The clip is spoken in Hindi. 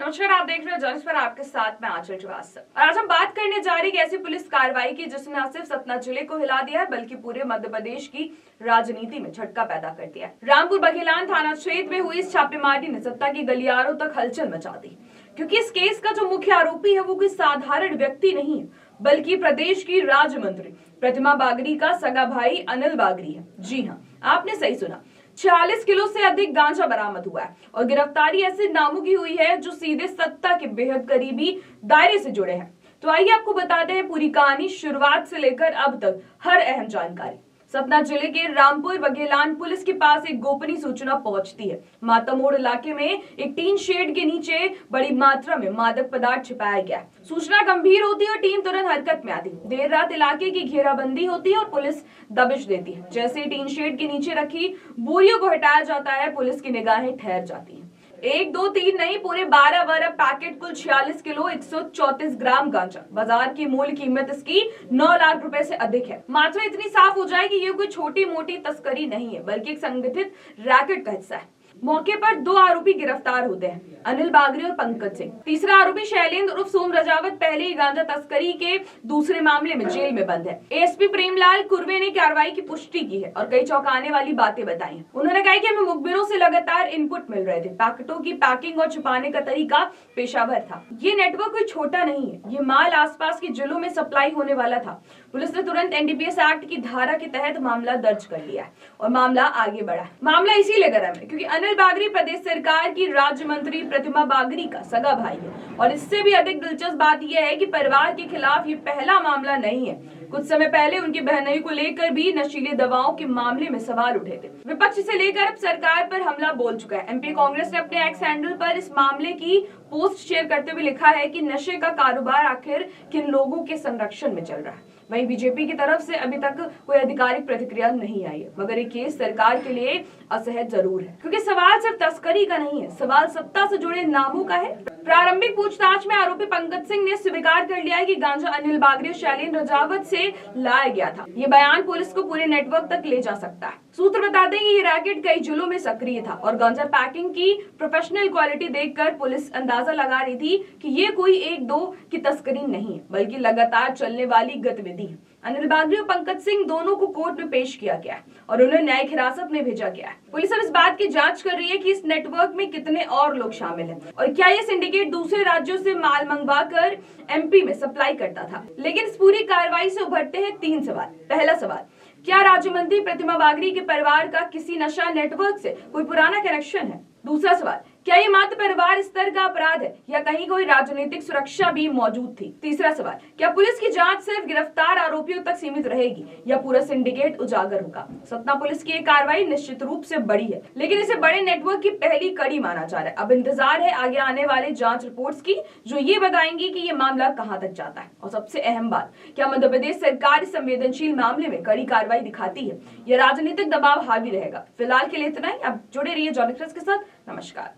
नमस्कार, आप देख रहे हैं जर्नलिस्ट पर आपके साथ में आंचल श्रीवास्तव। और आज हम बात करने जा रही एक ऐसी पुलिस कार्रवाई की जिसने न सिर्फ सतना जिले को हिला दिया है बल्कि पूरे मध्य प्रदेश की राजनीति में झटका पैदा कर दिया है। रामपुर बघेलान थाना क्षेत्र में हुई इस छापेमारी ने सत्ता की गलियारों तक हलचल मचा दी, क्योंकि इस केस का जो मुख्य आरोपी है वो कोई साधारण व्यक्ति नहीं है बल्कि प्रदेश की राज्य मंत्री प्रतिमा बागरी का सगा भाई अनिल बागरी है। जी हाँ, आपने सही सुना, 46 किलो से अधिक गांजा बरामद हुआ है और गिरफ्तारी ऐसे नामों की हुई है जो सीधे सत्ता के बेहद करीबी दायरे से जुड़े हैं। तो आइए आपको बताते हैं पूरी कहानी, शुरुआत से लेकर अब तक हर अहम जानकारी। सतना जिले के रामपुर बघेलान पुलिस के पास एक गोपनीय सूचना पहुंचती है। मातामोड़ इलाके में एक टीन शेड के नीचे बड़ी मात्रा में मादक पदार्थ छिपाया गया है। सूचना गंभीर होती है और टीम तुरंत हरकत में आती है। देर रात इलाके की घेराबंदी होती है और पुलिस दबिश देती है। जैसे ही टीन शेड के नीचे रखी बोरियों को हटाया जाता है, पुलिस की निगाहें ठहर जाती है। 1, 2, 3 नहीं, पूरे 12 पैकेट, कुल 46 किलो 134 ग्राम गांजा। बाजार की मूल कीमत इसकी 9 लाख रुपए से अधिक है। मात्रा इतनी साफ हो जाए कि ये कोई छोटी मोटी तस्करी नहीं है बल्कि एक संगठित रैकेट का हिस्सा है। मौके पर 2 आरोपी गिरफ्तार होते हैं, अनिल बागरी और पंकज सिंह। तीसरा आरोपी शैलेंद्र उर्फ सोम रजावत पहले ही गांजा तस्करी के दूसरे मामले में जेल में बंद है। एएसपी प्रेमलाल कुर्वे ने कार्रवाई की पुष्टि की है और कई चौंकाने वाली बातें बताई हैं। उन्होंने कहा कि हमें मुखबिरों से लगातार इनपुट मिल रहे थे। पैकेटों की पैकिंग और छुपाने का तरीका पेशावर था। ये नेटवर्क कोई छोटा नहीं है, ये माल आसपास के जिलों में सप्लाई होने वाला था। पुलिस ने तुरंत एनडीपीएस एक्ट की धारा के तहत मामला दर्ज कर लिया है और मामला आगे बढ़ा। मामला इसीलिए गरम है क्योंकि अनिल बागरी प्रदेश सरकार की राज्य मंत्री प्रतिमा बागरी का सगा भाई है। और इससे भी अधिक दिलचस्प बात यह है कि परिवार के खिलाफ ये पहला मामला नहीं है। कुछ समय पहले उनकी बहनोई को लेकर भी नशीली दवाओं के मामले में सवाल उठे थे। विपक्ष से लेकर अब सरकार पर हमला बोल चुका है। एमपी कांग्रेस ने अपने एक्स हैंडल पर इस मामले की पोस्ट शेयर करते हुए लिखा है कि नशे का कारोबार आखिर किन लोगों के संरक्षण में चल रहा है। वहीं बीजेपी की तरफ से अभी तक कोई आधिकारिक प्रतिक्रिया नहीं आई है, मगर ये केस सरकार के लिए असहज जरूर है क्योंकि सवाल सिर्फ तस्करी का नहीं है, सवाल सत्ता से जुड़े नामों का है। प्रारंभिक पूछताछ में आरोपी पंकज सिंह ने स्वीकार कर लिया है कि गांजा अनिल बागरी और शैलेंद्र रजावत से लाया गया था। ये बयान पुलिस को पूरे नेटवर्क तक ले जा सकता है। सूत्र बताते हैं कि ये रैकेट कई जिलों में सक्रिय था और गांजा पैकिंग की प्रोफेशनल क्वालिटी देखकर पुलिस अंदाजा लगा रही थी कि ये कोई 1-2 की तस्करी नहीं है बल्कि लगातार चलने वाली गतिविधि है। अनिल बागरी और पंकज सिंह दोनों को कोर्ट में पेश किया गया और उन्हें न्यायिक हिरासत में भेजा गया है। पुलिस अब इस बात की जांच कर रही है कि इस नेटवर्क में कितने और लोग शामिल हैं और क्या ये सिंडिकेट दूसरे राज्यों से माल मंगवाकर एमपी में सप्लाई करता था। लेकिन इस पूरी कार्रवाई से उभरते हैं 3 सवाल। पहला सवाल, क्या राज्य मंत्री प्रतिमा बागरी के परिवार का किसी नशा नेटवर्क से कोई पुराना कनेक्शन है? दूसरा सवाल, क्या ये मात्र परिवार स्तर का अपराध है या कहीं कोई राजनीतिक सुरक्षा भी मौजूद थी? तीसरा सवाल, क्या पुलिस की जांच सिर्फ गिरफ्तार आरोपियों तक सीमित रहेगी या पूरा सिंडिकेट उजागर होगा? सतना पुलिस की ये कार्रवाई निश्चित रूप से बड़ी है, लेकिन इसे बड़े नेटवर्क की पहली कड़ी माना जा रहा है। अब इंतजार है आगे आने वाले जांच रिपोर्ट्स की, जो ये बताएंगी कि ये मामला कहां तक जाता है। और सबसे अहम बात, क्या मध्य प्रदेश सरकार इस संवेदनशील मामले में कड़ी कार्रवाई दिखाती है या राजनीतिक दबाव हावी रहेगा? फिलहाल के लिए इतना ही। अब जुड़े रहिए जर्नलिस्ट के साथ। नमस्कार।